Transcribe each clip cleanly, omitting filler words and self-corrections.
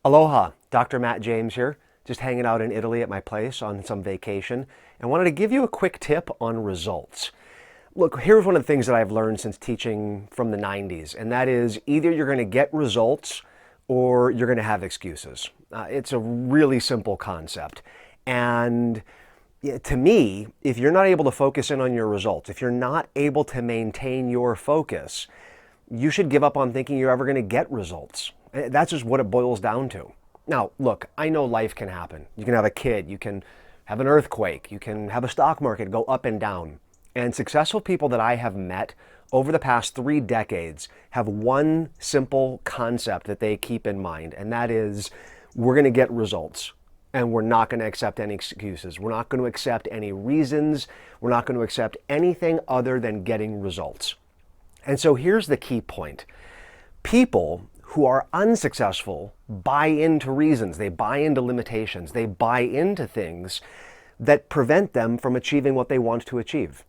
Aloha, Dr. Matt James here, just hanging out in Italy at my place on some vacation, and wanted to give you a quick tip on results. Look, here's one of the things that I've learned since teaching from the 90s, and that is either you're going to get results or you're going to have excuses. It's a really simple concept. And to me, if you're not able to focus in on your results, if you're not able to maintain your focus, you should give up on thinking you're ever going to get results. That's just what it boils down to. Now, look, I know life can happen. You can have a kid, you can have an earthquake, you can have a stock market go up and down. And successful people that I have met over the past 3 decades have one simple concept that they keep in mind, and that is we're going to get results. And we're not going to accept any excuses. We're not going to accept any reasons. We're not going to accept anything other than getting results. And so here's the key point. People who are unsuccessful buy into reasons. They buy into limitations. They buy into things that prevent them from achieving what they want to achieve.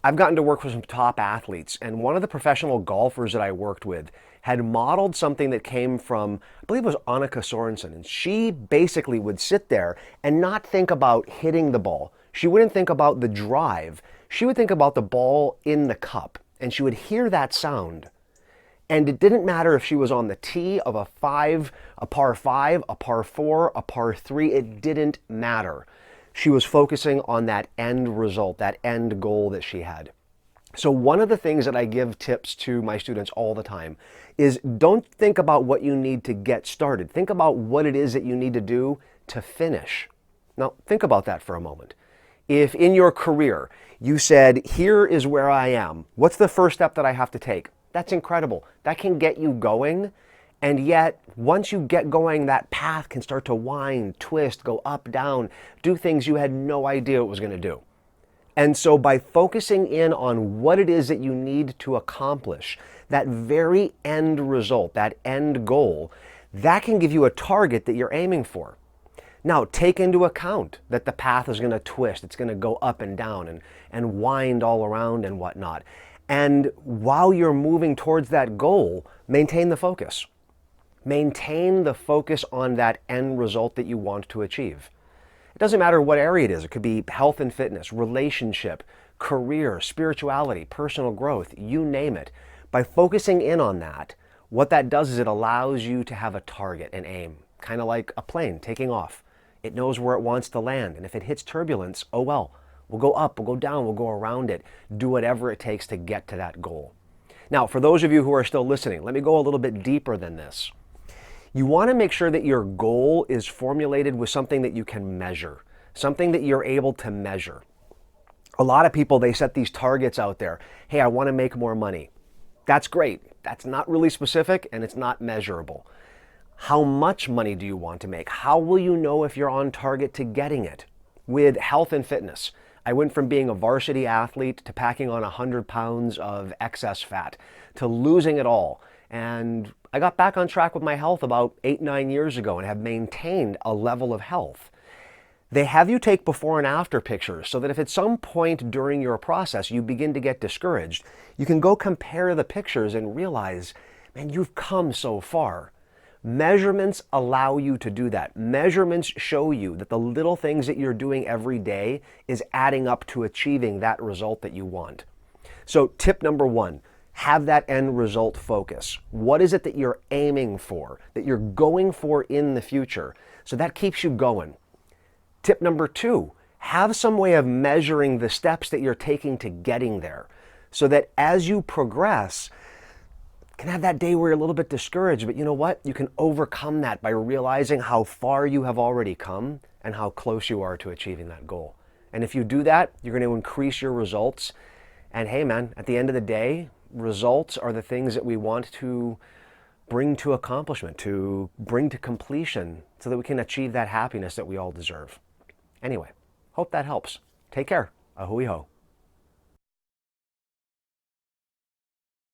I've gotten to work with some top athletes, and one of the professional golfers that I worked with had modeled something that came from, I believe it was Annika Sorensen, and she basically would sit there and not think about hitting the ball. She wouldn't think about the drive. She would think about the ball in the cup, and she would hear that sound. And it didn't matter if she was on the tee of a par 5, a par 4, a par 3, it didn't matter. She was focusing on that end result, that end goal that she had. So one of the things that I give tips to my students all the time is don't think about what you need to get started. Think about what it is that you need to do to finish. Now, think about that for a moment. If in your career you said, here is where I am, what's the first step that I have to take? That's incredible. That can get you going. And yet, once you get going, that path can start to wind, twist, go up, down, do things you had no idea it was going to do. And so by focusing in on what it is that you need to accomplish, that very end result, that end goal, that can give you a target that you're aiming for. Now, take into account that the path is going to twist, it's going to go up and down and wind all around and whatnot. And while you're moving towards that goal, maintain the focus. Maintain the focus on that end result that you want to achieve. It doesn't matter what area it is. It could be health and fitness, relationship, career, spirituality, personal growth, you name it. By focusing in on that, what that does is it allows you to have a target, an aim, kind of like a plane taking off. It knows where it wants to land, and if it hits turbulence, oh well, we'll go up, we'll go down, we'll go around it, do whatever it takes to get to that goal. Now, for those of you who are still listening, let me go a little bit deeper than this. You want to make sure that your goal is formulated with something that you can measure, something that you're able to measure. A lot of people, they set these targets out there. Hey, I want to make more money. That's great. That's not really specific and it's not measurable. How much money do you want to make? How will you know if you're on target to getting it? With health and fitness, I went from being a varsity athlete to packing on 100 pounds of excess fat to losing it all. And I got back on track with my health about 8-9 years ago and have maintained a level of health. They have you take before and after pictures so that if at some point during your process you begin to get discouraged, you can go compare the pictures and realize, man, you've come so far. Measurements allow you to do that. Measurements show you that the little things that you're doing every day is adding up to achieving that result that you want. So tip number 1, have that end result focus. What is it that you're aiming for, that you're going for in the future? So that keeps you going. Tip number 2, have some way of measuring the steps that you're taking to getting there so that as you progress, you can have that day where you're a little bit discouraged, but you know what? You can overcome that by realizing how far you have already come and how close you are to achieving that goal. And if you do that, you're going to increase your results. And hey man, at the end of the day, results are the things that we want to bring to accomplishment, to bring to completion so that we can achieve that happiness that we all deserve. Anyway, hope that helps. Take care. A hui ho.